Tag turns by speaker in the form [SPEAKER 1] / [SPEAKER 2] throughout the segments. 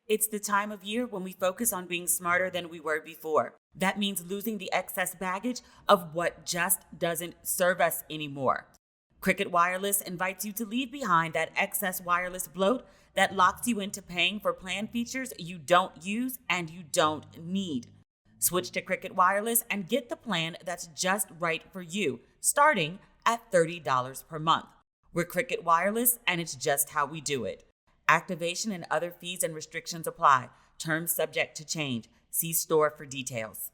[SPEAKER 1] It's the time of year when we focus on being smarter than we were before. That means losing the excess baggage of what just doesn't serve us anymore. Cricket Wireless invites you to leave behind that excess wireless bloat that locks you into paying for plan features you don't use and you don't need. Switch to Cricket Wireless and get the plan that's just right for you, starting at $30 per month. We're Cricket Wireless, and it's just how we do it. Activation and other fees and restrictions apply. Terms subject to change. See store for details.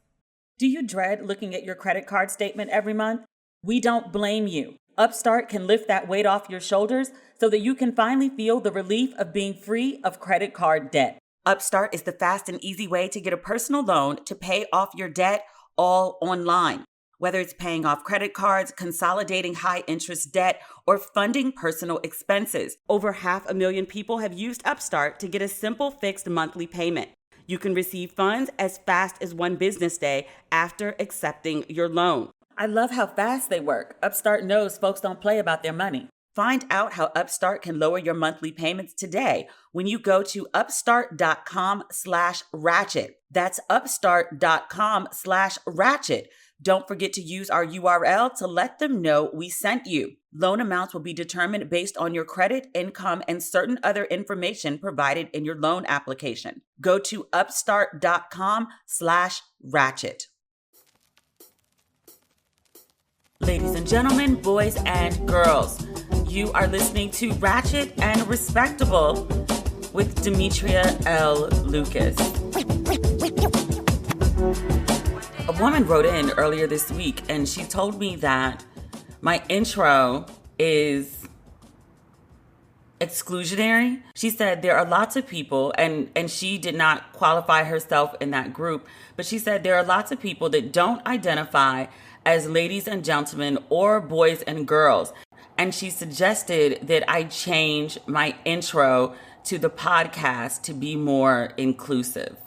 [SPEAKER 1] Do you dread looking at your credit card statement every month? We don't blame you. Upstart can lift that weight off your shoulders so that you can finally feel the relief of being free of credit card debt. Upstart is the fast and easy way to get a personal loan to pay off your debt all online. Whether it's paying off credit cards, consolidating high-interest debt, or funding personal expenses, over 500,000 people have used Upstart to get a simple fixed monthly payment. You can receive funds as fast as one business day after accepting your loan. I love how fast they work. Upstart knows folks don't play about their money. Find out how Upstart can lower your monthly payments today when you go to upstart.com/ratchet. That's upstart.com/ratchet. Don't forget to use our URL to let them know we sent you. Loan amounts will be determined based on your credit, income, and certain other information provided in your loan application. Go to upstart.com/ratchet. Ladies and gentlemen, boys and girls, you are listening to Ratchet and Respectable with Demetria L. Lucas. A woman wrote in earlier this week and she told me that my intro is exclusionary. She said there are lots of people, and she did not qualify herself in that group, but she said there are lots of people that don't identify as ladies and gentlemen or boys and girls. And she suggested that I change my intro to the podcast to be more inclusive.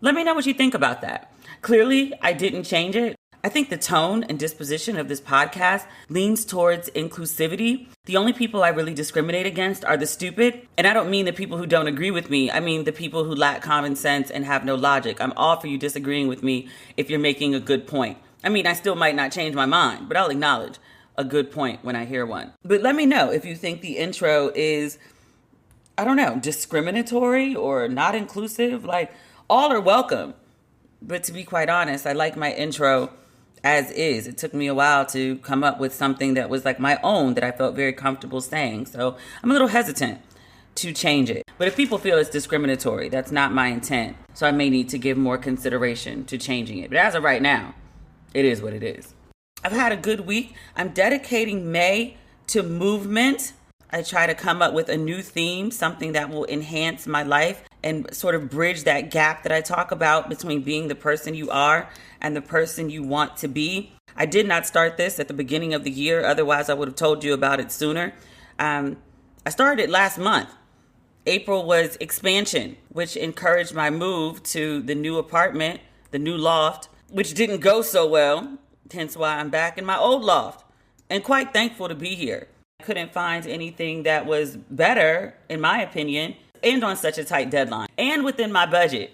[SPEAKER 1] Let me know what you think about that. Clearly, I didn't change it. I think the tone and disposition of this podcast leans towards inclusivity. The only people I really discriminate against are the stupid. And I don't mean the people who don't agree with me. I mean the people who lack common sense and have no logic. I'm all for you disagreeing with me if you're making a good point. I mean, I still might not change my mind, but I'll acknowledge a good point when I hear one. But let me know if you think the intro is, I don't know, discriminatory or not inclusive. Like, all are welcome. But to be quite honest, I like my intro as is. It took me a while to come up with something that was like my own that I felt very comfortable saying. So I'm a little hesitant to change it. But if people feel it's discriminatory, that's not my intent. So I may need to give more consideration to changing it. But as of right now, it is what it is. I've had a good week. I'm dedicating May to movement. I try to come up with a new theme, something that will enhance my life and sort of bridge that gap that I talk about between being the person you are and the person you want to be. I did not start this at the beginning of the year. Otherwise, I would have told you about it sooner. I started it last month. April was expansion, which encouraged my move to the new apartment, the new loft, which didn't go so well. Hence why I'm back in my old loft and quite thankful to be here. I couldn't find anything that was better, in my opinion, and on such a tight deadline and within my budget.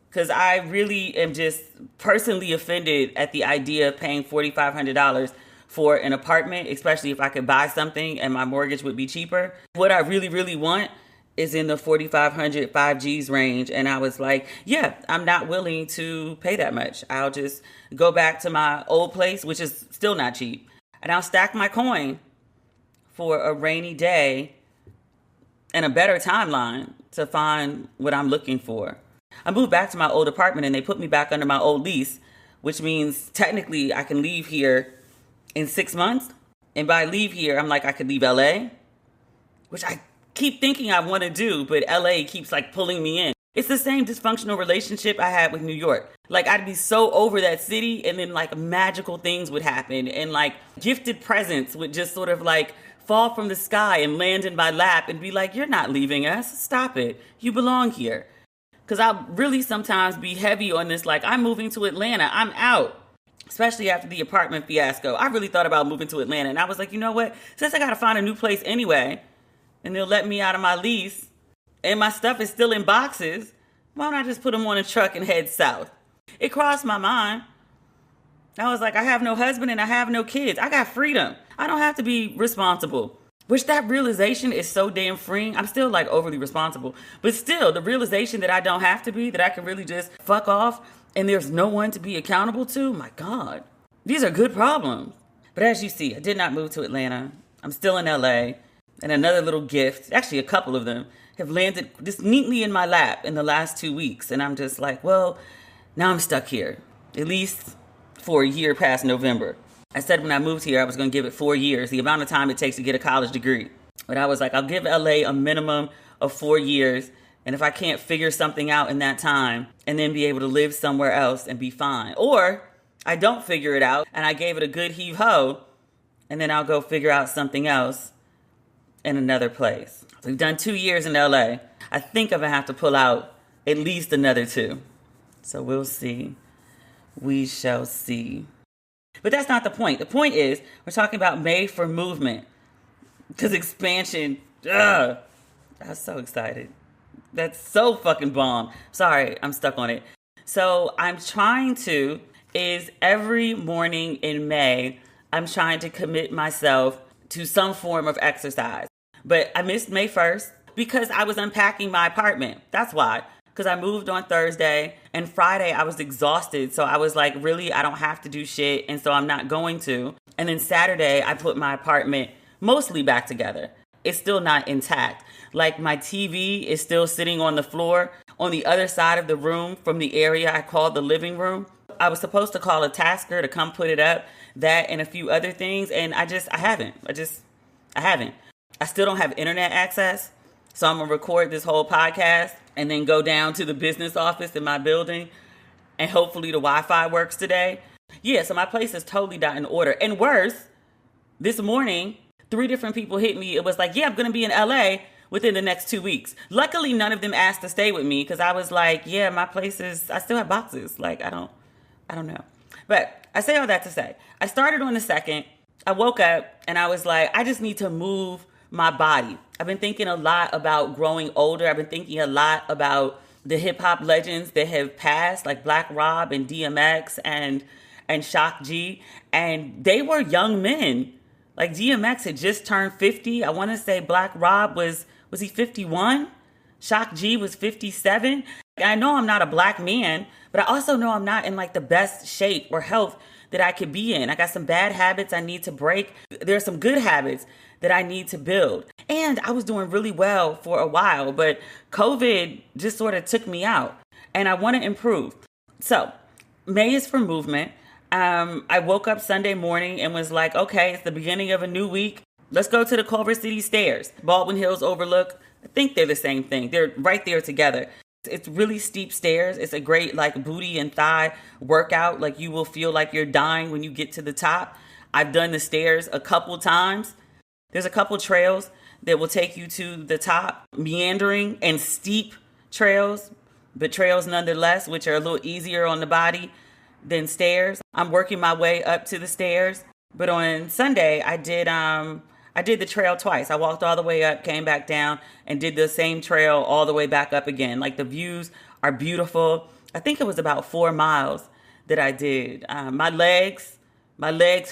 [SPEAKER 1] Because I really am just personally offended at the idea of paying $4,500 for an apartment, especially if I could buy something and my mortgage would be cheaper. What I really, really want is in the $4,500 5Gs range. And I was like, yeah, I'm not willing to pay that much. I'll just go back to my old place, which is still not cheap. And I'll stack my coin for a rainy day and a better timeline to find what I'm looking for. I moved back to my old apartment and they put me back under my old lease, which means technically I can leave here in 6 months. And by leave here, I'm like, I could leave LA, which I keep thinking I want to do, but LA keeps like pulling me in. It's the same dysfunctional relationship I had with New York. Like, I'd be so over that city and then like magical things would happen and like gifted presents would just sort of like fall from the sky and land in my lap and be like, you're not leaving us. Stop it. You belong here. Because I'll really sometimes be heavy on this, like, I'm moving to Atlanta. I'm out. Especially after the apartment fiasco. I really thought about moving to Atlanta. And I was like, you know what? Since I got to find a new place anyway, and they'll let me out of my lease, and my stuff is still in boxes, why don't I just put them on a truck and head south? It crossed my mind. I was like, I have no husband and I have no kids. I got freedom. I don't have to be responsible. Which that realization is so damn freeing. I'm still like overly responsible. But still, the realization that I don't have to be, that I can really just fuck off and there's no one to be accountable to, my God. These are good problems. But as you see, I did not move to Atlanta. I'm still in LA. And another little gift, actually a couple of them, have landed just neatly in my lap in the last 2 weeks. And I'm just like, well, now I'm stuck here. At least for a year past November. I said when I moved here, I was going to give it 4 years, the amount of time it takes to get a college degree. But I was like, I'll give LA a minimum of 4 years. And if I can't figure something out in that time and then be able to live somewhere else and be fine. Or I don't figure it out and I gave it a good heave-ho and then I'll go figure out something else in another place. So we've done 2 years in LA. I think I'm going to have to pull out at least another 2. So we'll see. We shall see. But that's not the point. The point is, we're talking about made for movement. Because expansion, I was so excited. That's so fucking bomb. Sorry, I'm stuck on it. So I'm trying to, is every morning in May, I'm trying to commit myself to some form of exercise. But I missed May 1st because I was unpacking my apartment. That's why. Because I moved on Thursday and Friday I was exhausted. So I was like, really, I don't have to do shit. And so I'm not going to. And then Saturday I put my apartment mostly back together. It's still not intact. Like my TV is still sitting on the floor on the other side of the room from the area I called the living room. I was supposed to call a tasker to come put it up, that and a few other things. And I haven't. I haven't. I still don't have internet access. So I'm going to record this whole podcast and then go down to the business office in my building and hopefully the Wi-Fi works today. Yeah, so my place is totally not in order. And worse, this morning, 3 different people hit me. It was like, yeah, I'm going to be in LA within the next 2 weeks. Luckily, none of them asked to stay with me because I was like, yeah, my place is, I still have boxes. Like, I don't know. But I say all that to say, I started on the 2nd. I woke up and I was like, I just need to move my body. I've been thinking a lot about growing older. I've been thinking a lot about the hip hop legends that have passed, like Black Rob and DMX and Shock G. And they were young men. Like DMX had just turned 50. I want to say Black Rob was he 51? Shock G was 57. I know I'm not a black man, but I also know I'm not in like the best shape or health that I could be in. I got some bad habits I need to break. There's some good habits that I need to build. And I was doing really well for a while, but COVID just sort of took me out and I want to improve. So May is for movement. I woke up Sunday morning and was like, okay, it's the beginning of a new week. Let's go to the Culver City stairs. Baldwin Hills Overlook. I think they're the same thing. They're right there together. It's really steep stairs. It's a great like booty and thigh workout. Like you will feel like you're dying when you get to the top. I've done the stairs a couple times. There's a couple trails that will take you to the top, meandering and steep trails, but trails nonetheless, which are a little easier on the body than stairs. I'm working my way up to the stairs. But on Sunday, I did the trail twice. I walked all the way up, came back down, and did the same trail all the way back up again. Like the views are beautiful. I think it was about 4 miles that I did. My legs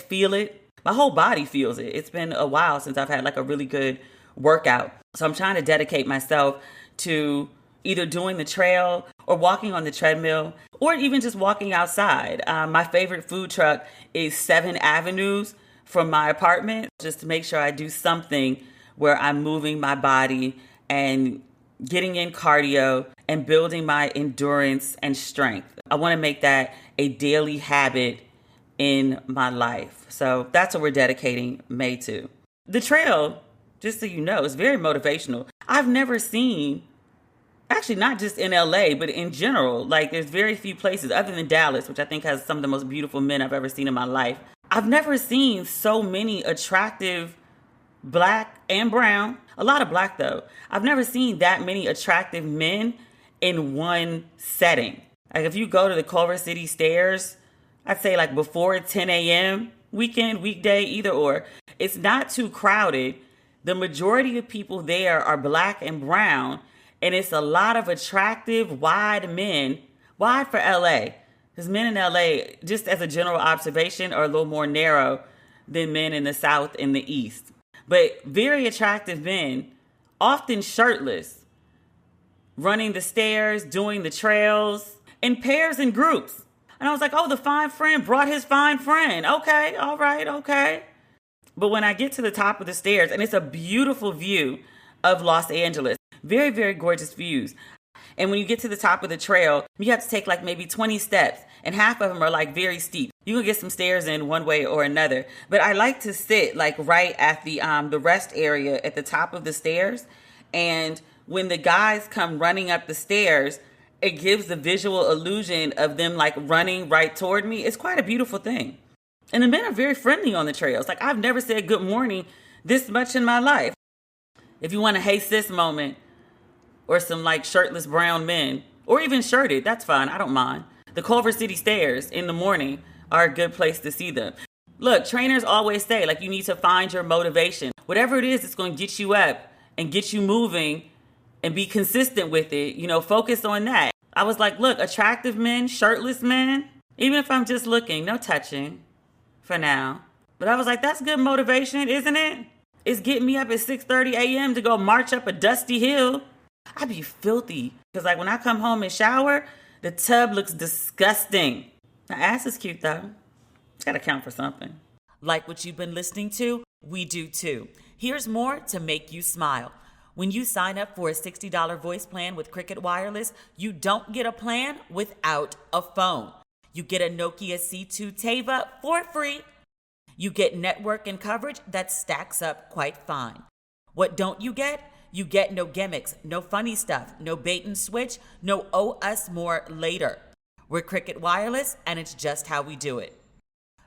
[SPEAKER 1] feel it. My whole body feels it. It's been a while since I've had like a really good workout. So I'm trying to dedicate myself to either doing the trail or walking on the treadmill or even just walking outside. My favorite food truck is 7 Avenues from my apartment, just to make sure I do something where I'm moving my body and getting in cardio and building my endurance and strength. I want to make that a daily habit in my life. So that's what we're dedicating May to. The trail, just so you know, is very motivational. I've never seen, actually not just in LA, but in general, like there's very few places other than Dallas, which I think has some of the most beautiful men I've ever seen in my life. I've never seen so many attractive black and brown, a lot of black though. I've never seen that many attractive men in one setting. Like if you go to the Culver City stairs, I'd say like before 10 a.m., weekend, weekday, either or. It's not too crowded. The majority of people there are black and brown. And it's a lot of attractive, wide men, wide for LA. Because men in LA, just as a general observation, are a little more narrow than men in the South and the East. But very attractive men, often shirtless, running the stairs, doing the trails, in pairs and groups. And I was like, oh, the fine friend brought his fine friend. Okay, all right, okay. But when I get to the top of the stairs, and it's a beautiful view of Los Angeles, very, very gorgeous views. And when you get to the top of the trail, you have to take like maybe 20 steps, and half of them are like very steep. You can get some stairs in one way or another. But I like to sit like right at the rest area at the top of the stairs. And when the guys come running up the stairs, it gives the visual illusion of them like running right toward me. It's quite a beautiful thing. And the men are very friendly on the trails. Like, I've never said good morning this much in my life. If you want a hey sis moment, or some like shirtless brown men, or even shirted, that's fine. I don't mind. The Culver City stairs in the morning are a good place to see them. Look, trainers always say, like, you need to find your motivation. Whatever it is, it's going to get you up and get you moving and be consistent with it. You know, focus on that. I was like, look, attractive men, shirtless men, even if I'm just looking, no touching for now. But I was like, that's good motivation, isn't it? It's getting me up at 6:30 a.m. to go march up a dusty hill. I be filthy. Because like when I come home and shower, the tub looks disgusting. My ass is cute though. It's got to count for something. Like what you've been listening to? We do too. Here's more to make you smile. When you sign up for a $60 voice plan with Cricket Wireless, you don't get a plan without a phone. You get a Nokia C2 Teva for free. You get network and coverage that stacks up quite fine. What don't you get? You get no gimmicks, no funny stuff, no bait and switch, no owe us more later. We're Cricket Wireless, and it's just how we do it.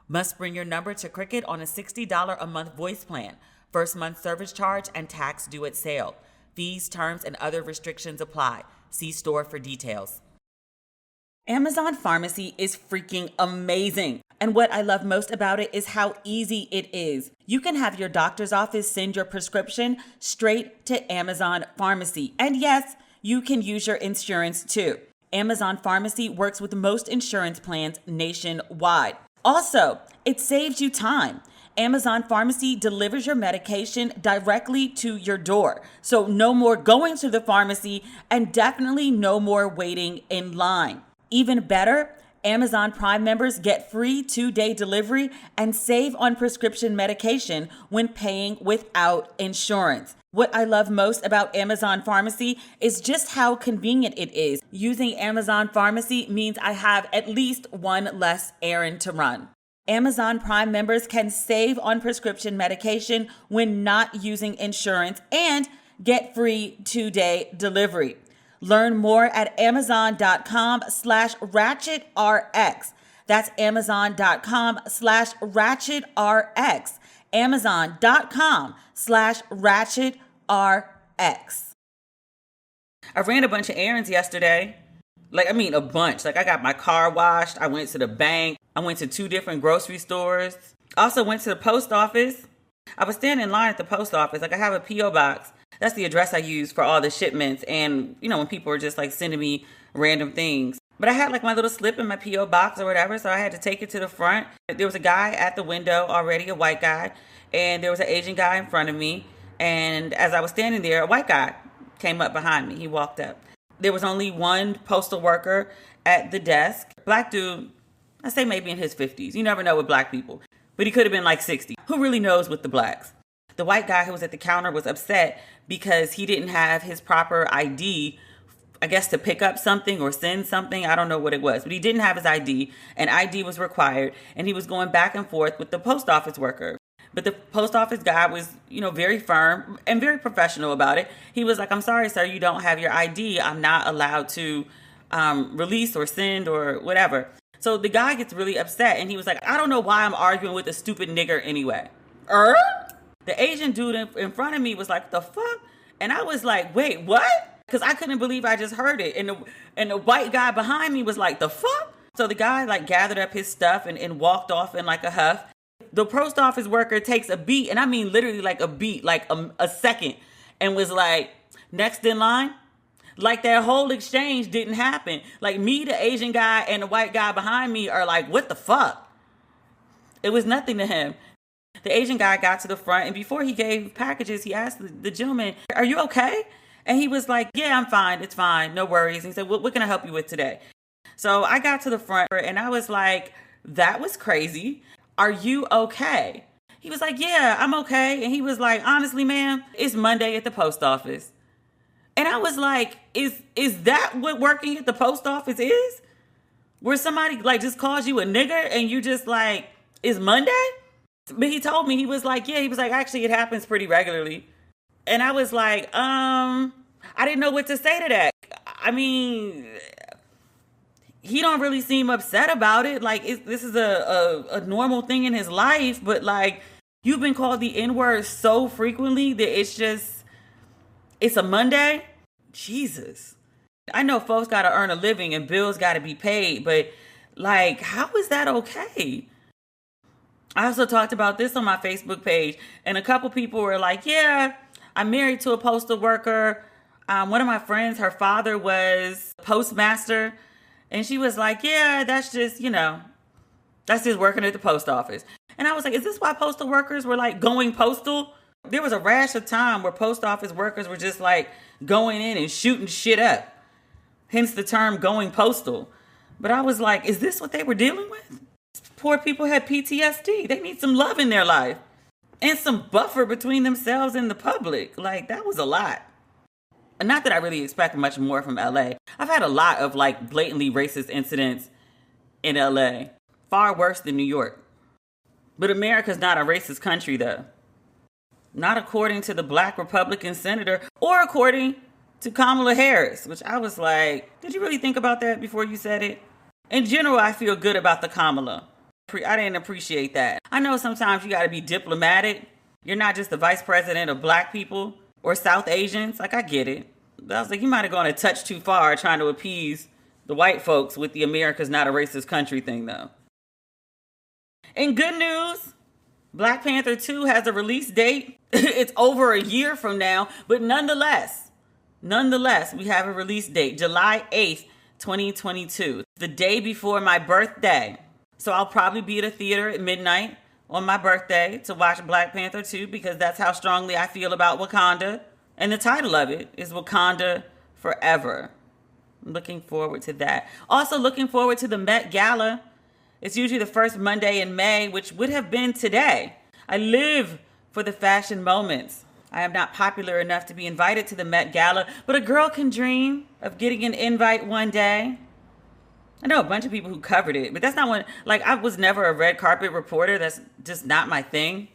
[SPEAKER 1] Must bring your number to Cricket on a $60 a month voice plan. First month service charge and tax due at sale. Fees, terms, and other restrictions apply. See store for details. Amazon Pharmacy is freaking amazing. And what I love most about it is how easy it is. You can have your doctor's office send your prescription straight to Amazon Pharmacy. And yes, you can use your insurance too. Amazon Pharmacy works with most insurance plans nationwide. Also, it saves you time. Amazon Pharmacy delivers your medication directly to your door. So no more going to the pharmacy, and definitely no more waiting in line. Even better, Amazon Prime members get free 2-day delivery and save on prescription medication when paying without insurance. What I love most about Amazon Pharmacy is just how convenient it is. Using Amazon Pharmacy means I have at least one less errand to run. Amazon Prime members can save on prescription medication when not using insurance and get free 2-day delivery. Learn more at amazon.com/ratchetrx. That's amazon.com/ratchetrx. Amazon.com/ratchetrx. I ran a bunch of errands yesterday. A bunch. I got my car washed. I went to the bank. I went to 2 different grocery stores. I also went to the post office. I was standing in line at the post office. I have a P.O. box. That's the address I use for all the shipments. And, when people are just sending me random things. But I had my little slip in my P.O. box or whatever. So I had to take it to the front. There was a guy at the window already, a white guy. And there was an Asian guy in front of me. And as I was standing there, a white guy came up behind me. He walked up. There was only one postal worker at the desk. Black dude, I say maybe in his 50s. You never know with black people. But he could have been 60. Who really knows with the blacks? The white guy who was at the counter was upset because he didn't have his proper ID, I guess, to pick up something or send something. I don't know what it was, but he didn't have his ID, and ID was required, and he was going back and forth with the post office worker. But the post office guy was, very firm and very professional about it. He was like, I'm sorry, sir, you don't have your ID. I'm not allowed to release or send or whatever. So the guy gets really upset, and he was like, I don't know why I'm arguing with a stupid nigger anyway. The Asian dude in front of me was like, the fuck? And I was like, wait, what? Because I couldn't believe I just heard it. And the white guy behind me was like, the fuck? So the guy gathered up his stuff and walked off in a huff. The post office worker takes a beat, and I mean literally a beat, a second, and was like, next in line. Like that whole exchange didn't happen. Like me, the Asian guy, and the white guy behind me are like, what the fuck? It was nothing to him. The Asian guy got to the front, and before he gave packages, he asked the gentleman, are you okay? And he was like, yeah, I'm fine. It's fine. No worries. And he said, what can I help you with today? So I got to the front, and I was like, that was crazy. Are you okay? He was like, yeah, I'm okay. And he was like, honestly, ma'am, it's Monday at the post office. And I was like, is that what working at the post office is? Where somebody like just calls you a nigger and you just like, it's Monday? But he told me, he was like, yeah, he was like, actually, it happens pretty regularly. And I was like, I didn't know what to say to that. I mean, he don't really seem upset about it. Like, this is a normal thing in his life. But, like, you've been called the N-word so frequently that it's a Monday. Jesus. I know folks got to earn a living and bills got to be paid. But, like, how is that okay? I also talked about this on my Facebook page. And a couple people were like, yeah, I'm married to a postal worker. One of my friends, her father was postmaster. And she was like, yeah, that's just working at the post office. And I was like, is this why postal workers were like going postal? There was a rash of time where post office workers were just like going in and shooting shit up. Hence the term going postal. But I was like, is this what they were dealing with? Poor people had PTSD. They need some love in their life. And some buffer between themselves and the public. Like, that was a lot. Not that I really expect much more from LA. I've had a lot of like blatantly racist incidents in LA. Far worse than New York. But America's not a racist country though. Not according to the black Republican senator or according to Kamala Harris, which I was like, did you really think about that before you said it? In general, I feel good about the Kamala. I didn't appreciate that. I know sometimes you got to be diplomatic. You're not just the vice president of black people or South Asians. Like, I get it. But I was like, you might have gone a touch too far trying to appease the white folks with the America's not a racist country thing, though. In good news, Black Panther 2 has a release date. It's over a year from now, but nonetheless, we have a release date, July 8th, 2022, the day before my birthday. So I'll probably be at a theater at midnight on my birthday to watch Black Panther 2 because that's how strongly I feel about Wakanda. And the title of it is Wakanda Forever. I'm looking forward to that. Also looking forward to the Met Gala. It's usually the first Monday in May, which would have been today. I live for the fashion moments. I am not popular enough to be invited to the Met Gala, but a girl can dream of getting an invite one day. I know a bunch of people who covered it, but that's not one, like, I was never a red carpet reporter. That's just not my thing.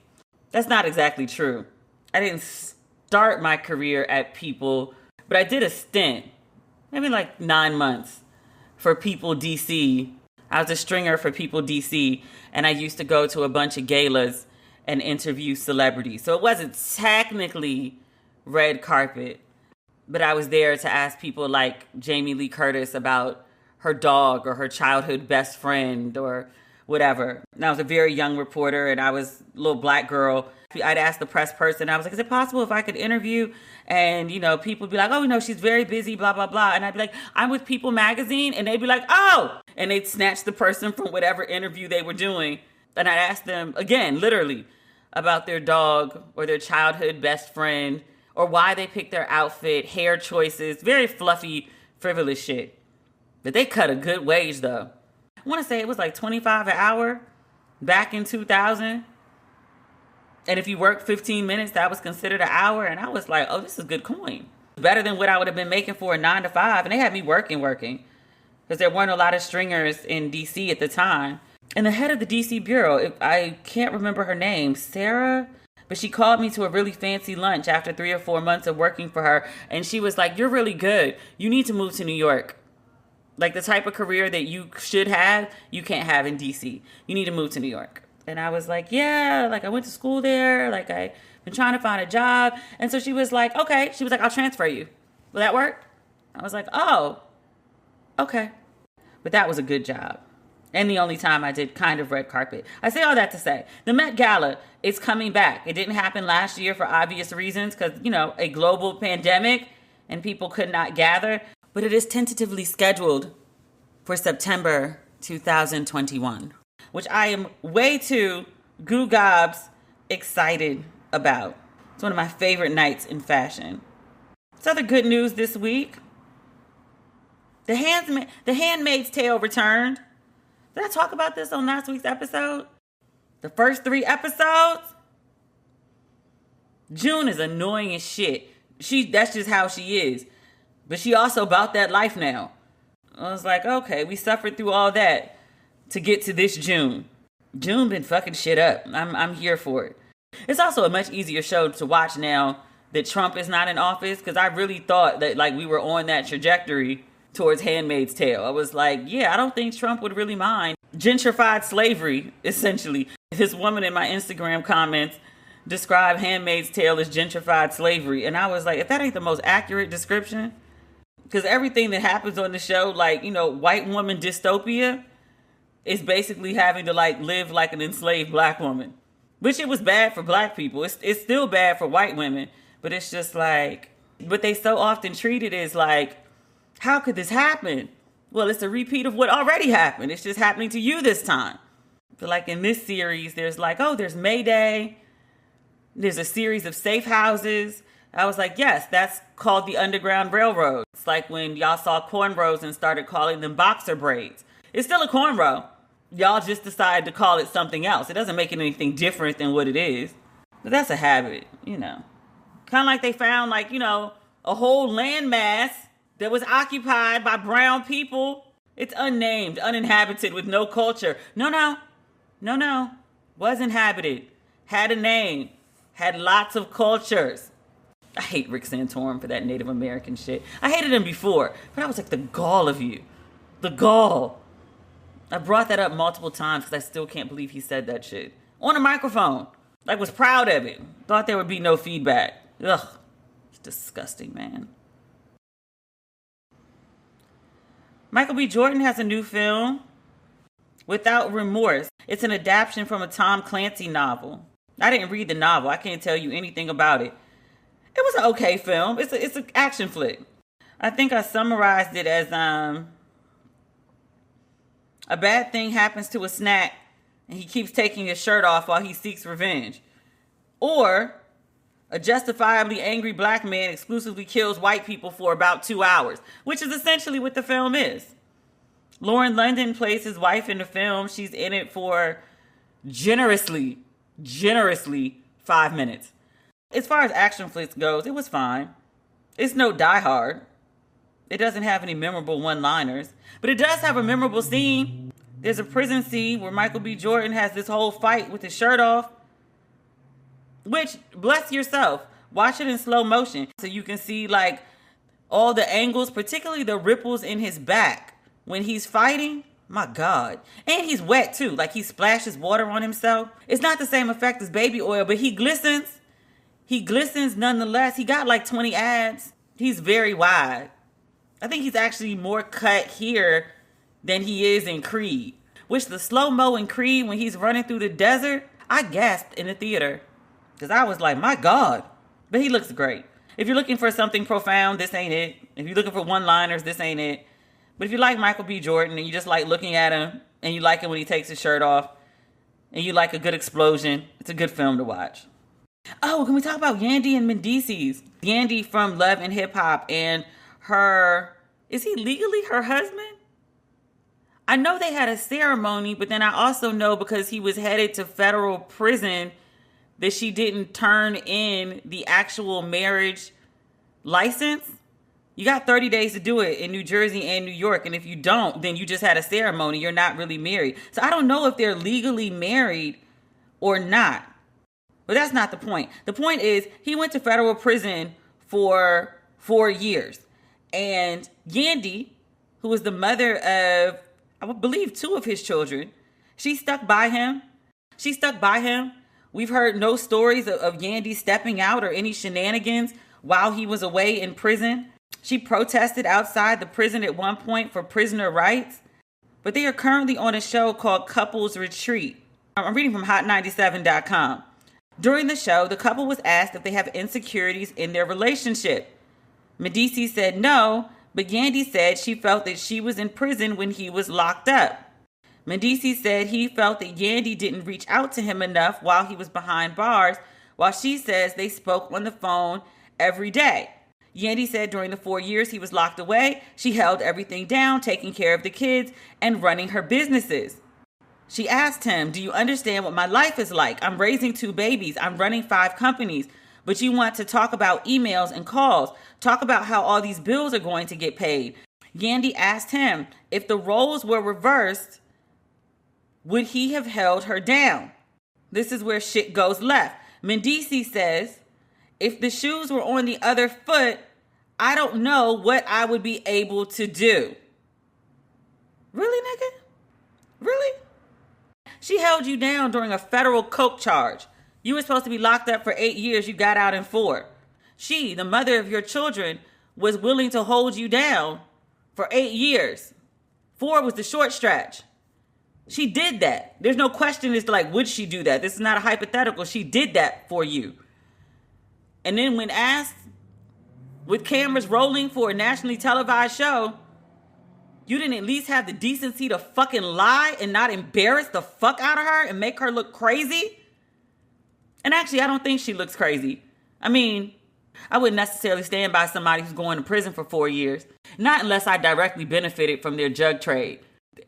[SPEAKER 1] That's not exactly true. I didn't start my career at People, but I did a stint, maybe like 9 months, for People DC. I was a stringer for People DC, and I used to go to a bunch of galas and interview celebrities. So it wasn't technically red carpet, but I was there to ask people like Jamie Lee Curtis about her dog or her childhood best friend or whatever. And I was a very young reporter and I was a little black girl. I'd ask the press person, I was like, is it possible if I could interview? And, people would be like, oh, she's very busy, blah, blah, blah. And I'd be like, I'm with People magazine. And they'd be like, oh, and they'd snatch the person from whatever interview they were doing. And I'd ask them, again, literally, about their dog or their childhood best friend or why they picked their outfit, hair choices, very fluffy, frivolous shit. But they cut a good wage, though. I want to say it was like $25 an hour back in 2000. And if you worked 15 minutes, that was considered an hour. And I was like, oh, this is good coin. Better than what I would have been making for a 9 to 5. And they had me working. Because there weren't a lot of stringers in D.C. at the time. And the head of the D.C. bureau, I can't remember her name, Sarah, but she called me to a really fancy lunch after 3 or 4 months of working for her. And she was like, you're really good. You need to move to New York. Like the type of career that you should have, you can't have in DC. You need to move to New York. And I was like, yeah, like I went to school there. Like I've been trying to find a job. And so she was like, okay. She was like, I'll transfer you. Will that work? I was like, oh, okay. But that was a good job. And the only time I did kind of red carpet. I say all that to say, the Met Gala is coming back. It didn't happen last year for obvious reasons because, a global pandemic. and people could not gather, but it is tentatively scheduled for September 2021, which I am way too goo gobs excited about. It's one of my favorite nights in fashion. It's other good news this week. The Handmaid's Tale returned. Did I talk about this on last week's episode? The first 3 episodes? June is annoying as shit. That's just how she is. But she also about that life now. I was like, okay, we suffered through all that to get to this June. June been fucking shit up. I'm here for it. It's also a much easier show to watch now that Trump is not in office, because I really thought that like we were on that trajectory towards Handmaid's Tale. I was like, yeah, I don't think Trump would really mind gentrified slavery, essentially. This woman in my Instagram comments described Handmaid's Tale as gentrified slavery. And I was like, if that ain't the most accurate description, because everything that happens on the show, like, you know, white woman dystopia is basically having to like live like an enslaved black woman, which it was bad for black people. It's still bad for white women, but it's just like, what they so often treat it as like, how could this happen? Well, it's a repeat of what already happened. It's just happening to you this time. But like in this series, there's like, oh, there's Mayday. There's a series of safe houses. I was like, yes, that's called the Underground Railroad. It's like when y'all saw cornrows and started calling them boxer braids. It's still a cornrow. Y'all just decided to call it something else. It doesn't make it anything different than what it is. But that's a habit, you know. Kind of like they found like, you know, a whole landmass that was occupied by brown people. It's unnamed, uninhabited, with no culture. No. Was inhabited. Had a name. Had lots of cultures. I hate Rick Santorum for that Native American shit. I hated him before, but I was like, the gall of you. The gall. I brought that up multiple times because I still can't believe he said that shit. On a microphone. Like, was proud of it. Thought there would be no feedback. Ugh. It's disgusting, man. Michael B. Jordan has a new film, Without Remorse. It's an adaptation from a Tom Clancy novel. I didn't read the novel. I can't tell you anything about it. It was an okay film. It's an action flick. I think I summarized it as a bad thing happens to a snack and he keeps taking his shirt off while he seeks revenge. Or a justifiably angry black man exclusively kills white people for about 2 hours, which is essentially what the film is. Lauren London plays his wife in the film. She's in it for generously 5 minutes. As far as action flicks goes, it was fine. It's no Die Hard. It doesn't have any memorable one-liners, but it does have a memorable scene. There's a prison scene where Michael B. Jordan has this whole fight with his shirt off, which, bless yourself, watch it in slow motion so you can see like all the angles, particularly the ripples in his back when he's fighting. My God. And he's wet too. Like he splashes water on himself. It's not the same effect as baby oil, but he glistens. He glistens nonetheless. He got like 20 abs. He's very wide. I think he's actually more cut here than he is in Creed. Which the slow-mo in Creed when he's running through the desert, I gasped in the theater. Because I was like, my God. But he looks great. If you're looking for something profound, this ain't it. If you're looking for one-liners, this ain't it. But if you like Michael B. Jordan and you just like looking at him and you like him when he takes his shirt off and you like a good explosion, it's a good film to watch. Oh, can we talk about Yandy and Mendeecees? Yandy from Love and Hip Hop and her, is he legally her husband? I know they had a ceremony, but then I also know because he was headed to federal prison that she didn't turn in the actual marriage license. You got 30 days to do it in New Jersey and New York. And if you don't, then you just had a ceremony. You're not really married. So I don't know if they're legally married or not. But that's not the point. The point is he went to federal prison for 4 years. And Yandy, who was the mother of, I believe, 2 of his children, she stuck by him. We've heard no stories of Yandy stepping out or any shenanigans while he was away in prison. She protested outside the prison at one point for prisoner rights. But they are currently on a show called Couples Retreat. I'm reading from hot97.com. During the show, the couple was asked if they have insecurities in their relationship. Mendeecees said no, but Yandy said she felt that she was in prison when he was locked up. Mendeecees said he felt that Yandy didn't reach out to him enough while he was behind bars, while she says they spoke on the phone every day. Yandy said during the 4 years he was locked away, she held everything down, taking care of the kids and running her businesses. She asked him, "Do you understand what my life is like? I'm raising 2 babies. I'm running 5 companies. But you want to talk about emails and calls. Talk about how all these bills are going to get paid." Yandy asked him if the roles were reversed, would he have held her down? This is where shit goes left. Mendeecees says, if the shoes were on the other foot, I don't know what I would be able to do. Really, nigga? Really? She held you down during a federal coke charge. You were supposed to be locked up for 8 years. You got out in 4. She, the mother of your children, was willing to hold you down for 8 years. 4 was the short stretch. She did that. There's no question as to like, would she do that? This is not a hypothetical. She did that for you. And then when asked, with cameras rolling for a nationally televised show, you didn't at least have the decency to fucking lie and not embarrass the fuck out of her and make her look crazy? And actually, I don't think she looks crazy. I mean, I wouldn't necessarily stand by somebody who's going to prison for 4 years. Not unless I directly benefited from their drug trade.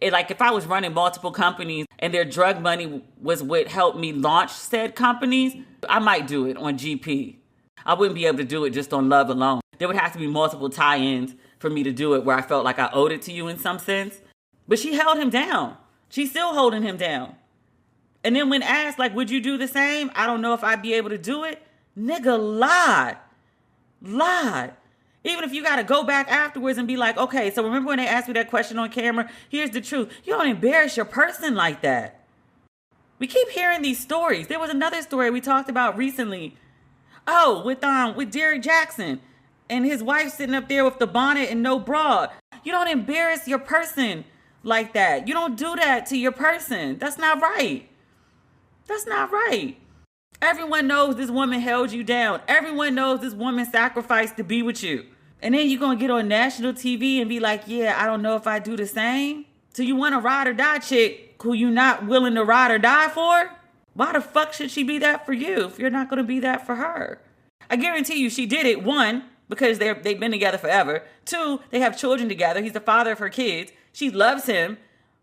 [SPEAKER 1] Like if I was running multiple companies and their drug money was what helped me launch said companies, I might do it on GP. I wouldn't be able to do it just on love alone. There would have to be multiple tie-ins for me to do it where I felt like I owed it to you in some sense. But she held him down. She's still holding him down. And then when asked, like, would you do the same? I don't know if I'd be able to do it. Nigga lied. Lied. Even if you got to go back afterwards and be like, okay, so remember when they asked me that question on camera? Here's the truth. You don't embarrass your person like that. We keep hearing these stories. There was another story we talked about recently. Oh, with Derrick Jackson and his wife sitting up there with the bonnet and no bra. You don't embarrass your person like that. You don't do that to your person. That's not right. That's not right. Everyone knows this woman held you down. Everyone knows this woman sacrificed to be with you. And then you're going to get on national TV and be like, yeah, I don't know if I do the same. So you want a ride or die chick who you not willing to ride or die for? Why the fuck should she be that for you if you're not going to be that for her? I guarantee you she did it, 1, because they've been together forever. 2, they have children together. He's the father of her kids. She loves him.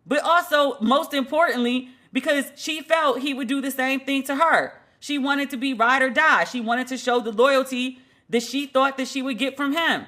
[SPEAKER 1] But also, most importantly, because she felt he would do the same thing to her. She wanted to be ride or die. She wanted to show the loyalty that she thought that she would get from him.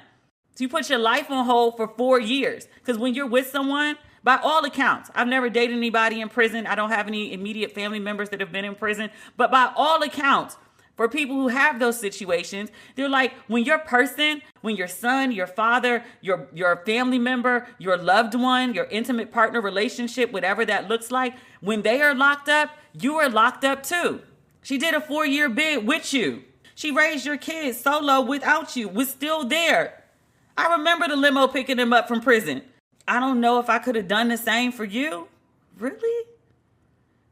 [SPEAKER 1] So you put your life on hold for 4 years. Because when you're with someone, by all accounts, I've never dated anybody in prison. I don't have any immediate family members that have been in prison. But by all accounts, for people who have those situations, they're like, when your person, when your son, your father, your family member, your loved one, your intimate partner relationship, whatever that looks like, when they are locked up, you are locked up too. She did a 4-year bid with you. She raised your kids solo without you, was still there. I remember the limo picking him up from prison. I don't know if I could have done the same for you. Really?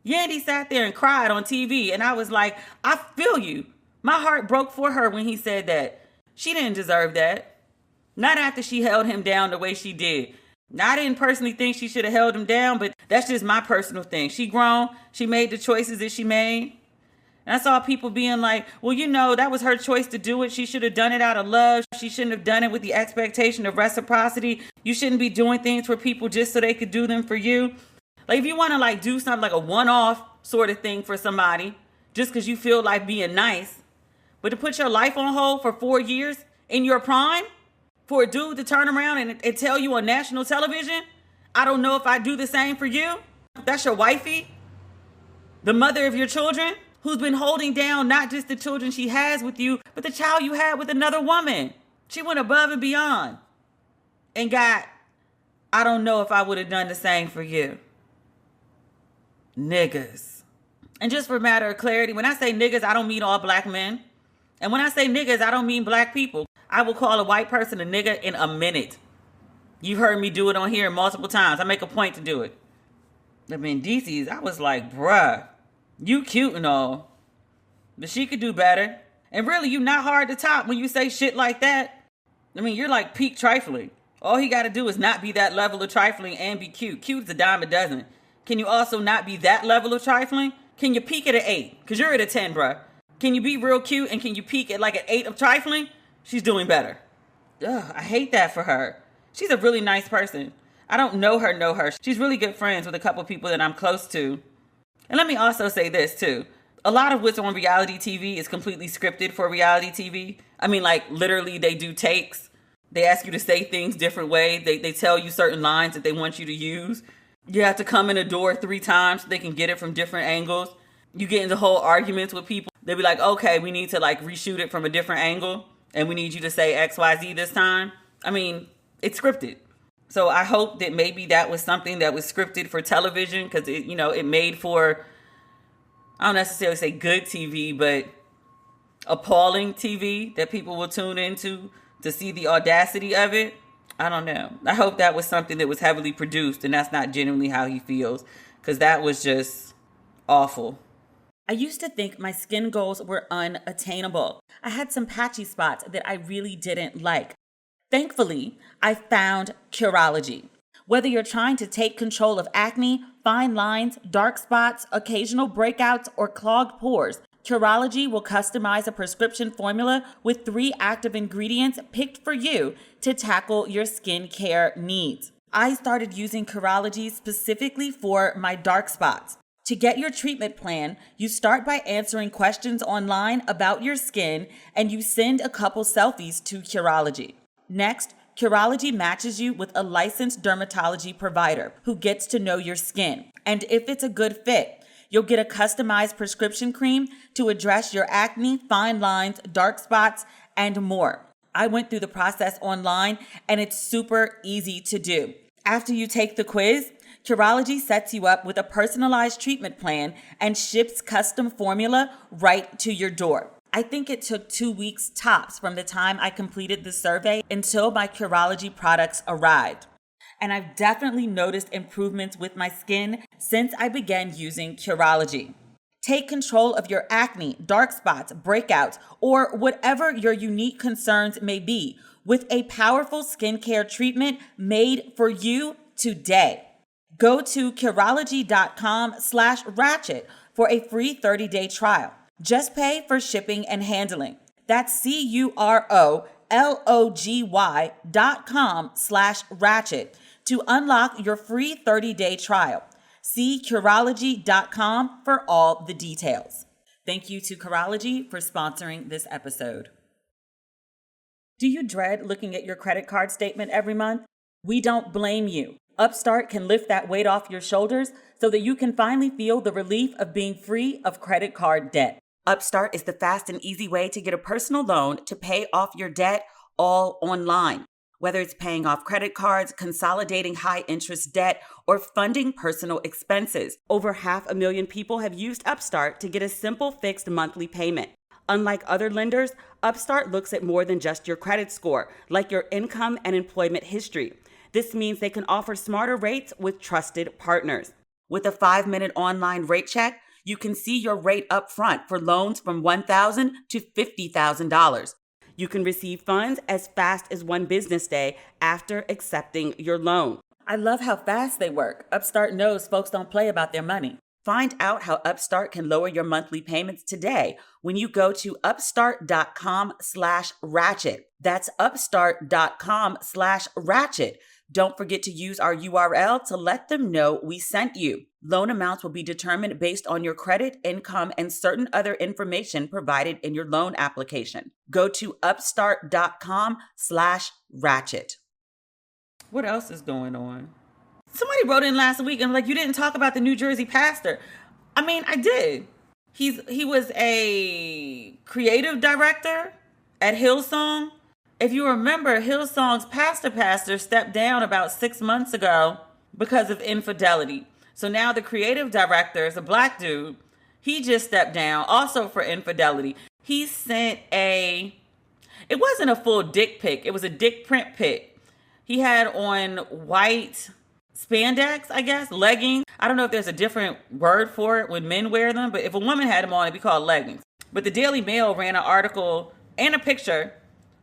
[SPEAKER 1] Yandy sat there and cried on TV, and I was like, I feel you. My heart broke for her when he said that. She didn't deserve that. Not after she held him down the way she did. Now, I didn't personally think she should have held him down, but that's just my personal thing. She grown. She made the choices that she made. And I saw people being like, well, you know, that was her choice to do it. She should have done it out of love. She shouldn't have done it with the expectation of reciprocity. You shouldn't be doing things for people just so they could do them for you. Like, if you want to, like, do something like a one-off sort of thing for somebody, just because you feel like being nice, but to put your life on hold for 4 years in your prime, for a dude to turn around and tell you on national television, I don't know if I do the same for you. That's your wifey, the mother of your children, who's been holding down not just the children she has with you, but the child you had with another woman. She went above and beyond and got, I don't know if I would have done the same for you. Niggas. And just for a matter of clarity, when I say niggas, I don't mean all black men. And when I say niggas, I don't mean black people. I will call a white person a nigga in a minute. You've heard me do it on here multiple times. I make a point to do it. The Mendeecees, I was like, bruh, you cute and all, but she could do better. And really, you not hard to top when you say shit like that. I mean, you're like peak trifling. All he got to do is not be that level of trifling and be cute. Cute's a dime a dozen. Can you also not be that level of trifling? Can you peak at an 8? Because you're at a 10, bruh. Can you be real cute and can you peak at like an 8 of trifling? She's doing better. Ugh, I hate that for her. She's a really nice person. I don't know her. She's really good friends with a couple people that I'm close to. And let me also say this too. A lot of what's on reality TV is completely scripted for reality TV. I mean, like literally they do takes. They ask you to say things different way. They tell you certain lines that they want you to use. You have to come in a door 3 times so they can get it from different angles. You get into whole arguments with people. They'll be like, okay, we need to like reshoot it from a different angle. And we need you to say XYZ this time. I mean, it's scripted. So I hope that maybe that was something that was scripted for television. Because, it made for, I don't necessarily say good TV, but appalling TV that people will tune into to see the audacity of it. I don't know. I hope that was something that was heavily produced and that's not genuinely how he feels. Because that was just awful. I used to think my skin goals were unattainable. I had some patchy spots that I really didn't like. Thankfully, I found Curology. Whether you're trying to take control of acne, fine lines, dark spots, occasional breakouts, or clogged pores, Curology will customize a prescription formula with 3 active ingredients picked for you to tackle your skincare needs. I started using Curology specifically for my dark spots. To get your treatment plan, you start by answering questions online about your skin and you send a couple selfies to Curology. Next, Curology matches you with a licensed dermatology provider who gets to know your skin. And if it's a good fit, you'll get a customized prescription cream to address your acne, fine lines, dark spots, and more. I went through the process online and it's super easy to do. After you take the quiz, Curology sets you up with a personalized treatment plan and ships custom formula right to your door. I think it took 2 weeks tops from the time I completed the survey until my Curology products arrived. And I've definitely noticed improvements with my skin since I began using Curology. Take control of your acne, dark spots, breakouts, or whatever your unique concerns may be with a powerful skincare treatment made for you today. Go to Curology.com/ratchet for a free 30-day trial. Just pay for shipping and handling. That's CUROLOGY.com/ratchet to unlock your free 30-day trial. See Curology.com for all the details. Thank you to Curology for sponsoring this episode. Do you dread looking at your credit card statement every month? We don't blame you. Upstart can lift that weight off your shoulders so that you can finally feel the relief of being free of credit card debt. Upstart is the fast and easy way to get a personal loan to pay off your debt all online. Whether it's paying off credit cards, consolidating high-interest debt, or funding personal expenses, over 500,000 people have used Upstart to get a simple fixed monthly payment. Unlike other lenders, Upstart looks at more than just your credit score, like your income and employment history. This means they can offer smarter rates with trusted partners. With a 5-minute online rate check, you can see your rate up front for loans from $1,000 to $50,000. You can receive funds as fast as 1 business day after accepting your loan. I love how fast they work. Upstart knows folks don't play about their money. Find out how Upstart can lower your monthly payments today when you go to upstart.com/ratchet. That's upstart.com/ratchet. Don't forget to use our URL to let them know we sent you. Loan amounts will be determined based on your credit, income, and certain other information provided in your loan application. Go to upstart.com/ratchet. What else is going on? Somebody wrote in last week and like, you didn't talk about the New Jersey pastor. I mean, I did. He was a creative director at Hillsong. If you remember, Hillsong's pastor stepped down about 6 months ago because of infidelity. So now the creative director is a black dude. He just stepped down also for infidelity. He sent it wasn't a full dick pic. It was a dick print pic. He had on white spandex, I guess, leggings. I don't know if there's a different word for it when men wear them, but if a woman had them on, it'd be called leggings. But the Daily Mail ran an article and a picture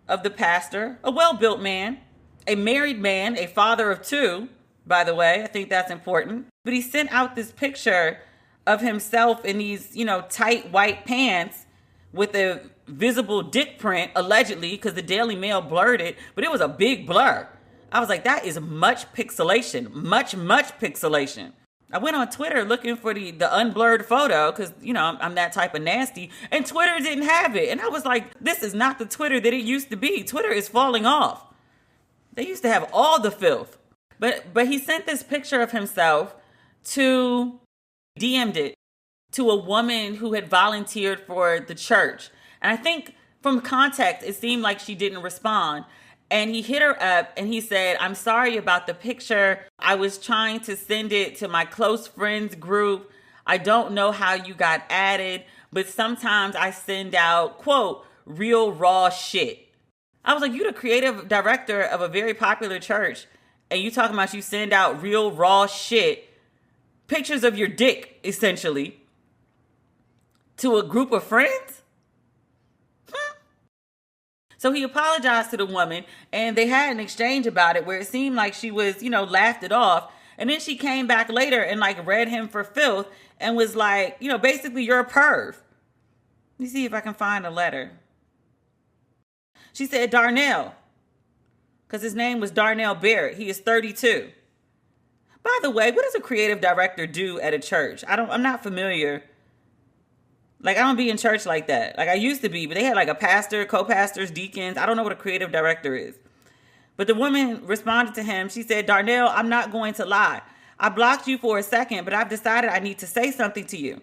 [SPEAKER 1] of the pastor, a well-built man, a married man, a father of two, by the way. I think that's important. But he sent out this picture of himself in these, tight white pants with a visible dick print, allegedly, because the Daily Mail blurred it, but it was a big blur. I was like, that is much pixelation, much pixelation. I went on Twitter looking for the unblurred photo because, I'm that type of nasty, and Twitter didn't have it. And I was like, this is not the Twitter that it used to be. Twitter is falling off. They used to have all the filth. But he sent this picture of himself DM'd it to a woman who had volunteered for the church. And I think from context, it seemed like she didn't respond. And he hit her up and he said, I'm sorry about the picture. I was trying to send it to my close friends group. I don't know how you got added, but sometimes I send out, quote, real raw shit. I was like, you the creative director of a very popular church, and you talking about you send out real raw shit, pictures of your dick, essentially, to a group of friends? So he apologized to the woman, and they had an exchange about it where it seemed like she was, laughed it off. And then she came back later and read him for filth and was like, basically you're a perv. Let me see if I can find a letter. She said Darnell, because his name was Darnell Barrett. He is 32. By the way, what does a creative director do at a church? I'm not familiar. I don't be in church like that. I used to be, but they had a pastor, co-pastors, deacons. I don't know what a creative director is. But the woman responded to him. She said, Darnell, I'm not going to lie. I blocked you for a second, but I've decided I need to say something to you.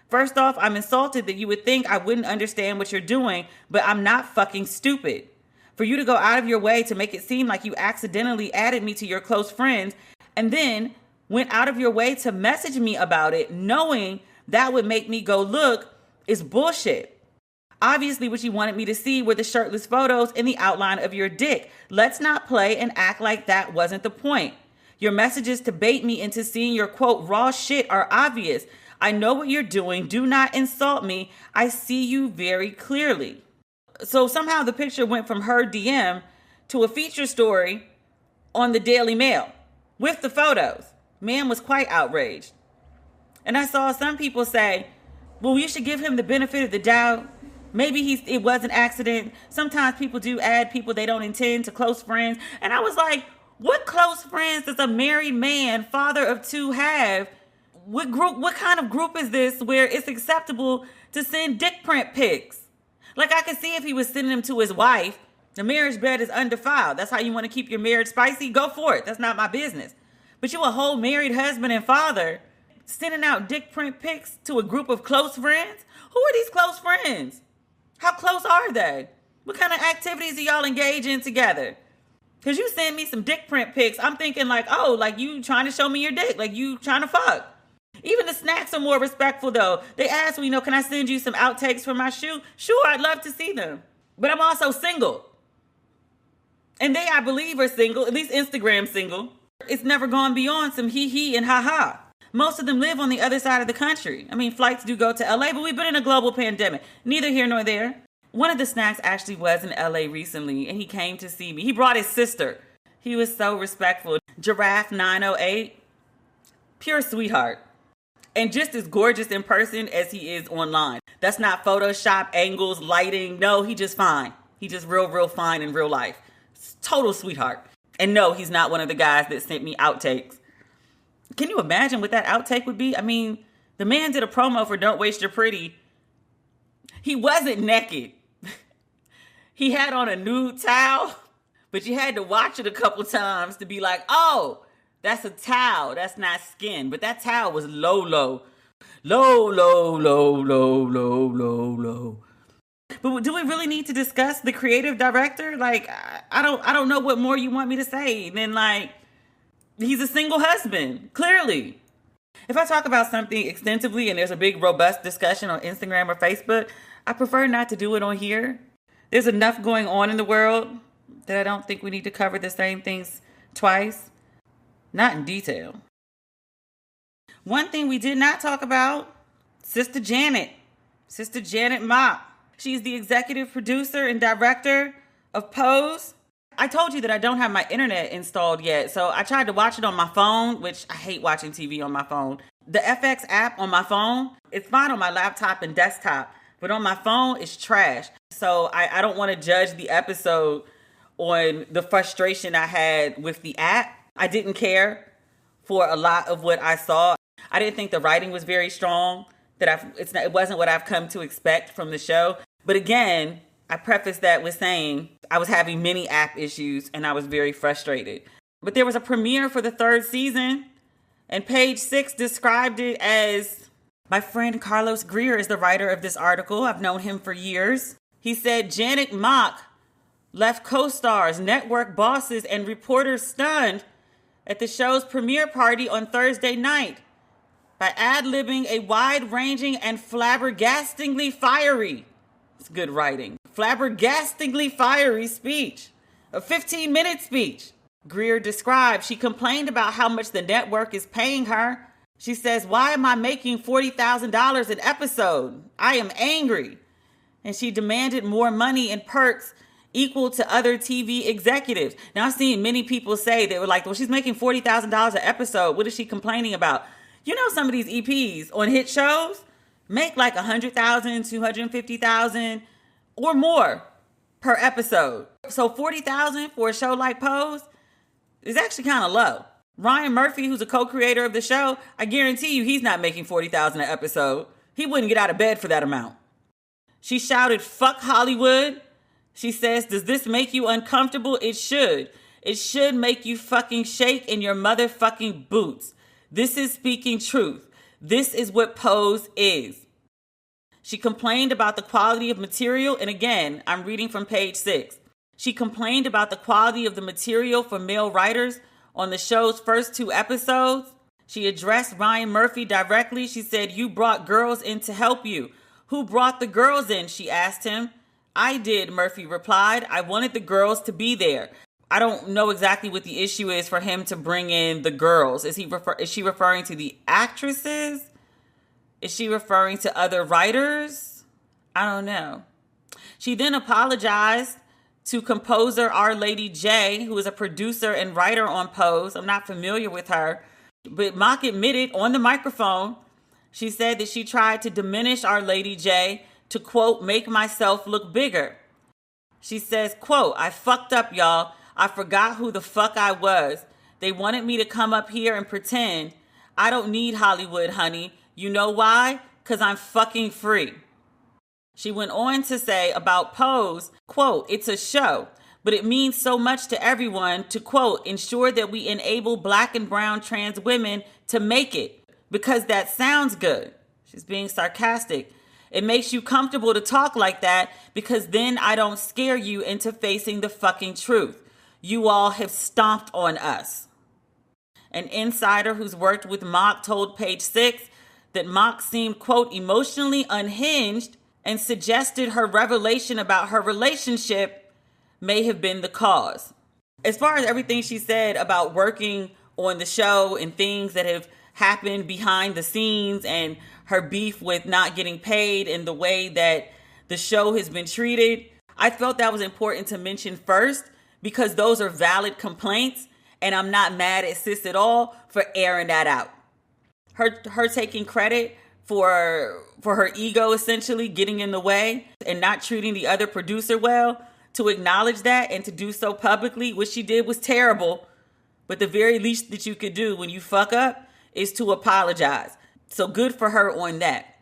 [SPEAKER 1] First off, I'm insulted that you would think I wouldn't understand what you're doing, but I'm not fucking stupid. For you to go out of your way to make it seem like you accidentally added me to your close friends and then went out of your way to message me about it, knowing that would make me go look, is bullshit. Obviously, what you wanted me to see were the shirtless photos and the outline of your dick. Let's not play and act like that wasn't the point. Your messages to bait me into seeing your, quote, raw shit are obvious. I know what you're doing. Do not insult me. I see you very clearly. So somehow the picture went from her DM to a feature story on the Daily Mail with the photos. Man was quite outraged. And I saw some people say, well, you should give him the benefit of the doubt. Maybe it was an accident. Sometimes people do add people they don't intend to close friends. And I was like, what close friends does a married man, father of two, have? What kind of group is this where it's acceptable to send dick print pics? I could see if he was sending them to his wife. The marriage bed is undefiled. That's how you want to keep your marriage spicy? Go for it. That's not my business. But you a whole married husband and father sending out dick print pics to a group of close friends? Who are these close friends? How close are they? What kind of activities do y'all engage in together? Because you send me some dick print pics, I'm thinking you trying to show me your dick, you trying to fuck. Even the snacks are more respectful, though. They ask me, can I send you some outtakes from my shoe? Sure, I'd love to see them. But I'm also single. And they, I believe, are single, at least Instagram single. It's never gone beyond some hee-hee and ha-ha. Most of them live on the other side of the country. Flights do go to LA, but we've been in a global pandemic. Neither here nor there. One of the snacks actually was in LA recently, and he came to see me. He brought his sister. He was so respectful. Giraffe 908, pure sweetheart. And just as gorgeous in person as he is online. That's not Photoshop, angles, lighting. No, he just fine. He just real fine in real life. Total sweetheart. And no, he's not one of the guys that sent me outtakes. Can you imagine what that outtake would be? The man did a promo for Don't Waste Your Pretty. He wasn't naked. He had on a nude towel, but you had to watch it a couple times to be like, oh, that's a towel. That's not skin. But that towel was low. But do we really need to discuss the creative director? I don't know what more you want me to say than he's a single husband, clearly. If I talk about something extensively and there's a big robust discussion on Instagram or Facebook, I prefer not to do it on here. There's enough going on in the world that I don't think we need to cover the same things twice. Not in detail. One thing we did not talk about, Sister Janet Mott. She's the executive producer and director of Pose. I told you that I don't have my internet installed yet, so I tried to watch it on my phone, which I hate watching TV on my phone. The FX app on my phone, it's fine on my laptop and desktop, but on my phone, it's trash. So I don't want to judge the episode on the frustration I had with the app. I didn't care for a lot of what I saw. I didn't think the writing was very strong, it wasn't what I've come to expect from the show. But again, I preface that with saying I was having many app issues and I was very frustrated. But there was a premiere for the 3rd season, and Page 6 described it as, my friend Carlos Greer is the writer of this article. I've known him for years. He said Janet Mock left co-stars, network bosses, and reporters stunned at the show's premiere party on Thursday night by ad-libbing a wide-ranging and flabbergastingly fiery, it's good writing, flabbergastingly fiery speech, a 15-minute speech. Greer described she complained about how much the network is paying her. She says, "Why am I making $40,000 an episode? I am angry." And she demanded more money and perks equal to other TV executives. Now, I've seen many people say, they were like, well, she's making $40,000 an episode. What is she complaining about? You know, some of these EPs on hit shows make like $100,000, $250,000 or more per episode. So $40,000 for a show like Pose is actually kind of low. Ryan Murphy, who's a co-creator of the show, I guarantee you he's not making $40,000 an episode. He wouldn't get out of bed for that amount. She shouted, "Fuck Hollywood." She says, "Does this make you uncomfortable? It should. It should make you fucking shake in your motherfucking boots. This is speaking truth. This is what Pose is." She complained about the quality of material. And again, I'm reading from Page 6. She complained about the quality of the material for male writers on the show's first 2 episodes. She addressed Ryan Murphy directly. She said, "You brought girls in to help you." "Who brought the girls in?" she asked him. "I did," Murphy replied. "I wanted the girls to be there." I don't know exactly what the issue is for him to bring in the girls. Is she referring to the actresses? Is she referring to other writers? I don't know. She then apologized to composer Our Lady J, who is a producer and writer on Pose. I'm not familiar with her. But Mock admitted on the microphone, she said that she tried to diminish Our Lady J to, quote, "make myself look bigger." She says, quote, "I fucked up, y'all. I forgot who the fuck I was. They wanted me to come up here and pretend. I don't need Hollywood, honey. You know why? 'Cause I'm fucking free." She went on to say about Pose, quote, "It's a show, but it means so much to everyone to, quote, ensure that we enable Black and brown trans women to make it because that sounds good." She's being sarcastic. "It makes you comfortable to talk like that because then I don't scare you into facing the fucking truth. You all have stomped on us." An insider who's worked with Mock told Page 6 that Mock seemed, quote, "emotionally unhinged," and suggested her revelation about her relationship may have been the cause. As far as everything she said about working on the show and things that have happened behind the scenes and her beef with not getting paid and the way that the show has been treated, I felt that was important to mention first because those are valid complaints and I'm not mad at Sis at all for airing that out. Her taking credit for her ego essentially getting in the way and not treating the other producer well, to acknowledge that and to do so publicly, what she did was terrible. But the very least that you could do when you fuck up is to apologize. So good for her on that.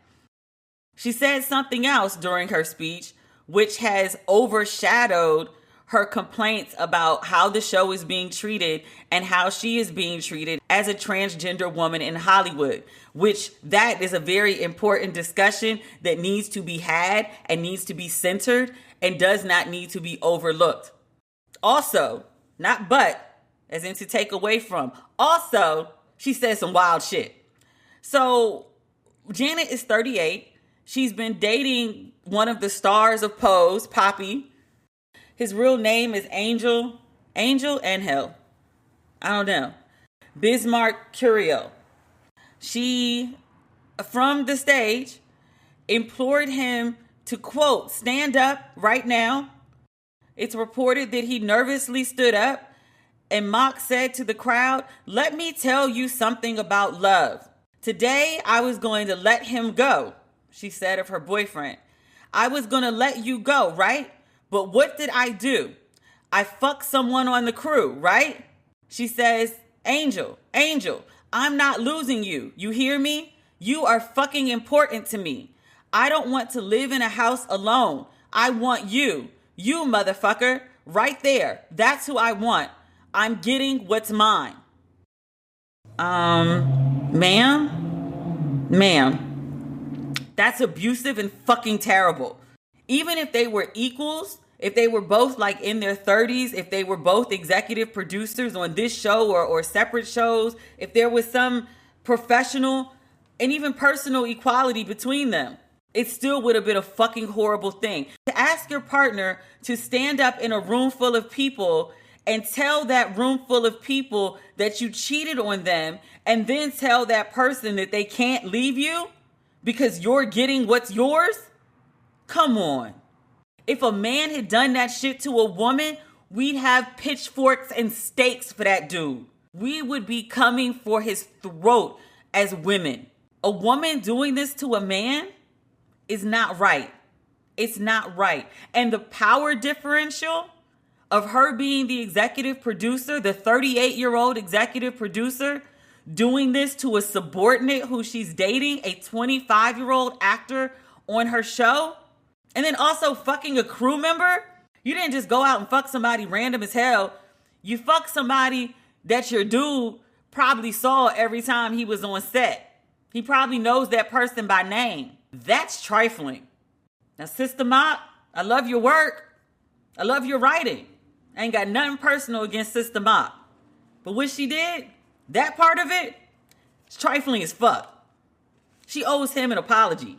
[SPEAKER 1] She said something else during her speech, which has overshadowed her complaints about how the show is being treated and how she is being treated as a transgender woman in Hollywood, which that is a very important discussion that needs to be had and needs to be centered and does not need to be overlooked. Also, not but, as in to take away from, also, she said some wild shit. So Janet is 38. She's been dating one of the stars of Pose, Poppy. His real name is Angel Angel. I don't know. Bismarck Curiel. She, from the stage, implored him to, quote, "stand up right now." It's reported that he nervously stood up and Mock said to the crowd, "Let me tell you something about love. Today, I was going to let him go," she said of her boyfriend. "I was going to let you go, right? But what did I do? I fucked someone on the crew, right?" She says, Angel, I'm not losing you. You hear me? You are fucking important to me. I don't want to live in a house alone. I want you. You motherfucker. Right there. That's who I want. I'm getting what's mine." Ma'am, that's abusive and fucking terrible. Even if they were equals, if they were both like in their 30s, if they were both executive producers on this show or separate shows, if there was some professional and even personal equality between them, it still would have been a fucking horrible thing. To ask your partner to stand up in a room full of people and tell that room full of people that you cheated on them, and then tell that person that they can't leave you because you're getting what's yours? Come on. If a man had done that shit to a woman, we'd have pitchforks and stakes for that dude. We would be coming for his throat as women. A woman doing this to a man is not right. It's not right. And the power differential of her being the executive producer, the 38-year-old executive producer, doing this to a subordinate who she's dating, a 25-year-old actor on her show, and then also fucking a crew member. You didn't just go out and fuck somebody random as hell. You fucked somebody that your dude probably saw every time he was on set. He probably knows that person by name. That's trifling. Now, Sister Mop, I love your work. I love your writing. I ain't got nothing personal against Sister Mop. But what she did, that part of it, it's trifling as fuck. She owes him an apology.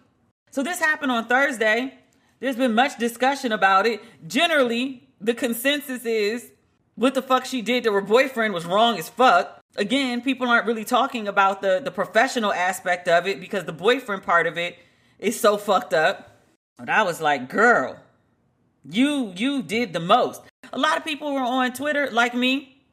[SPEAKER 1] So this happened on Thursday. There's been much discussion about it. Generally, the consensus is what the fuck she did to her boyfriend was wrong as fuck. Again, people aren't really talking about the professional aspect of it because the boyfriend part of it is so fucked up. But I was like, girl, you did the most. A lot of people were on Twitter like me.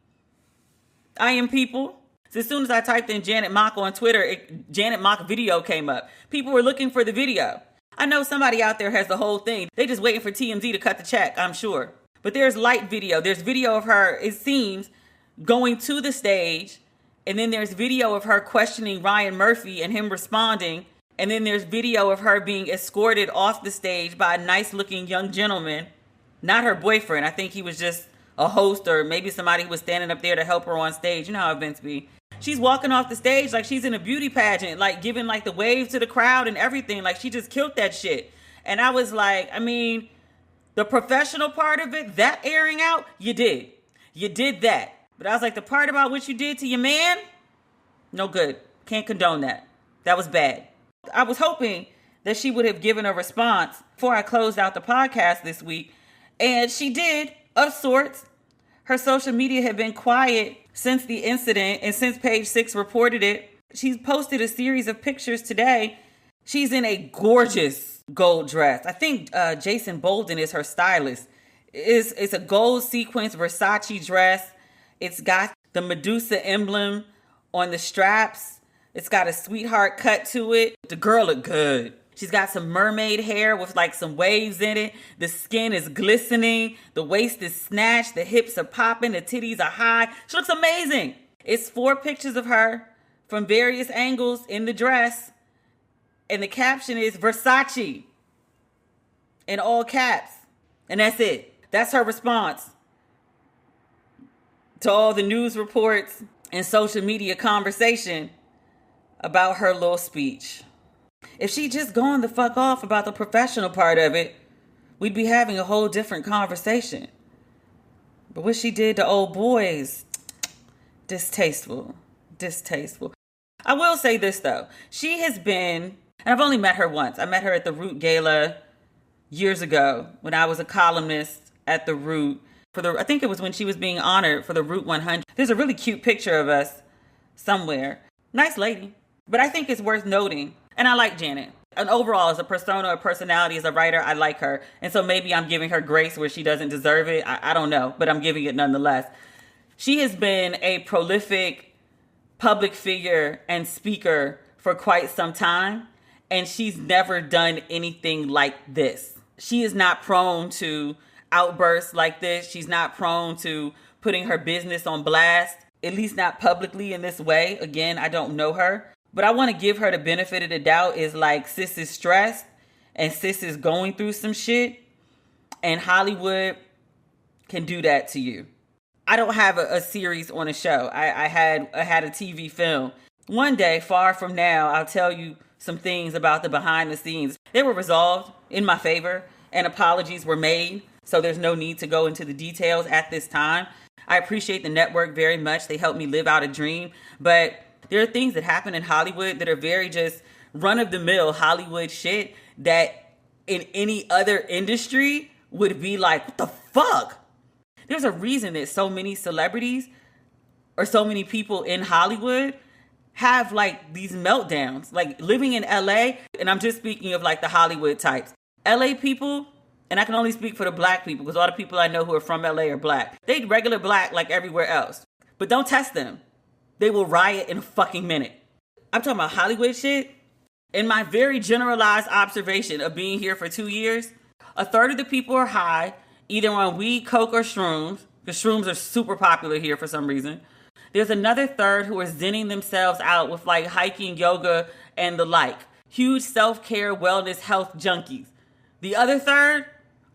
[SPEAKER 1] I am people. So as soon as I typed in Janet Mock on Twitter, Janet Mock video came up. People were looking for the video. I know somebody out there has the whole thing. They just waiting for TMZ to cut the check, I'm sure. But there's light video. There's video of her, it seems, going to the stage. And then there's video of her questioning Ryan Murphy and him responding. And then there's video of her being escorted off the stage by a nice-looking young gentleman. Not her boyfriend. I think he was just a host or maybe somebody who was standing up there to help her on stage. You know how events be. She's walking off the stage like she's in a beauty pageant, like giving like the wave to the crowd and everything. Like she just killed that shit. And I was like, I mean, the professional part of it, that airing out, you did. You did that. But I was like, the part about what you did to your man, no good. Can't condone that. That was bad. I was hoping that she would have given a response before I closed out the podcast this week. And she did, of sorts. Her social media had been quiet since the incident and since Page Six reported it. She's posted a series of pictures today. She's in a gorgeous gold dress. I think Jason Bolden is her stylist. It's a gold sequence Versace dress. It's got the Medusa emblem on the straps. It's got a sweetheart cut to it. The girl looked good. She's got some mermaid hair with like some waves in it. The skin is glistening. The waist is snatched. The hips are popping. The titties are high. She looks amazing. It's 4 pictures of her from various angles in the dress. And the caption is Versace in all caps. And that's it. That's her response to all the news reports and social media conversation about her little speech. If she'd just gone the fuck off about the professional part of it, we'd be having a whole different conversation. But what she did to old boys, distasteful. Distasteful. I will say this, though. She has been, and I've only met her once. I met her at the Root Gala years ago when I was a columnist at the Root. I think it was when she was being honored for the Root 100. There's a really cute picture of us somewhere. Nice lady. But I think it's worth noting, and I like Janet. And overall, as a persona or personality, as a writer, I like her. And so maybe I'm giving her grace where she doesn't deserve it. I don't know, but I'm giving it nonetheless. She has been a prolific public figure and speaker for quite some time, and she's never done anything like this. She is not prone to outbursts like this. She's not prone to putting her business on blast, at least not publicly in this way. Again, I don't know her, but I want to give her the benefit of the doubt. Is like, sis is stressed and sis is going through some shit, and Hollywood can do that to you. I don't have a series on a show. I had a TV film. One day, far from now, I'll tell you some things about the behind the scenes. They were resolved in my favor and apologies were made. So there's no need to go into the details at this time. I appreciate the network very much. They helped me live out a dream. But there are things that happen in Hollywood that are very just run-of-the-mill Hollywood shit that in any other industry would be like, what the fuck? There's a reason that so many celebrities or so many people in Hollywood have like these meltdowns. Like living in LA, and I'm just speaking of like the Hollywood types. LA people, and I can only speak for the black people because all the people I know who are from LA are black. They regular black like everywhere else. But don't test them. They will riot in a fucking minute. I'm talking about Hollywood shit. In my very generalized observation of being here for 2 years, a third of the people are high, either on weed, coke, or shrooms. The shrooms are super popular here for some reason. There's another third who are zenning themselves out with like hiking, yoga, and the like. Huge self-care, wellness, health junkies. The other third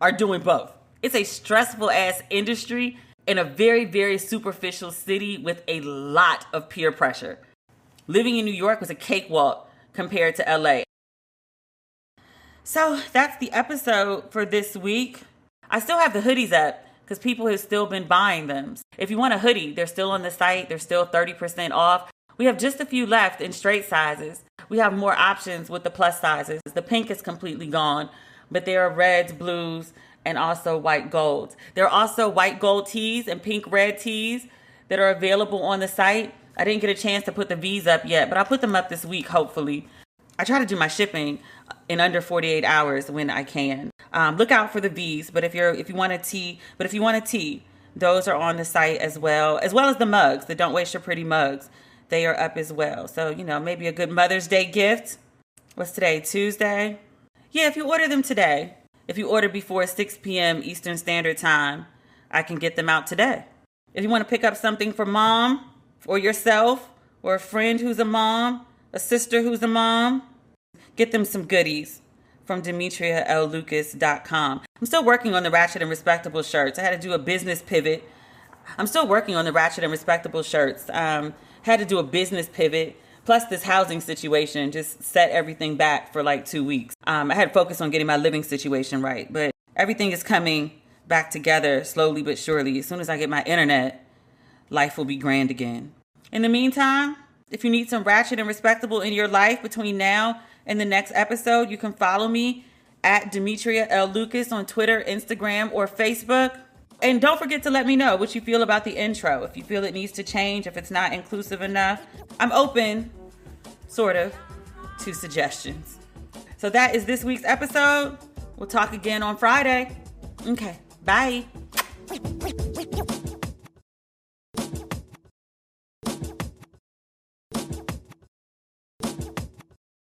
[SPEAKER 1] are doing both. It's a stressful ass industry in a very, very superficial city with a lot of peer pressure. Living in New York was a cakewalk compared to LA. So that's the episode for this week. I still have the hoodies up because people have still been buying them. If you want a hoodie, they're still on the site. They're still 30% off. We have just a few left in straight sizes. We have more options with the plus sizes. The pink is completely gone, but there are reds, blues, and also white golds. There are also white gold tees and pink red tees that are available on the site. I didn't get a chance to put the V's up yet, but I'll put them up this week, hopefully. I try to do my shipping in under 48 hours when I can. Look out for the V's, but if you want a tee, those are on the site as well as the mugs, the Don't Waste Your Pretty mugs. They are up as well. So, maybe a good Mother's Day gift. What's today? Tuesday? Yeah, if you order them today, if you order before 6 p.m. Eastern Standard Time, I can get them out today. If you want to pick up something for mom or yourself or a friend who's a mom, a sister who's a mom, get them some goodies from demetriallucas.com. I'm still working on the Ratchet and Respectable shirts. I had to do a business pivot. I'm still working on the Ratchet and Respectable shirts. Had to do a business pivot. Plus this housing situation just set everything back for like 2 weeks. I had to focus on getting my living situation right. But everything is coming back together slowly but surely. As soon as I get my internet, life will be grand again. In the meantime, if you need some Ratchet and Respectable in your life between now and the next episode, you can follow me at Demetria L. Lucas on Twitter, Instagram, or Facebook. And don't forget to let me know what you feel about the intro. If you feel it needs to change, if it's not inclusive enough, I'm open, sort of, to suggestions. So that is this week's episode. We'll talk again on Friday. Okay, bye.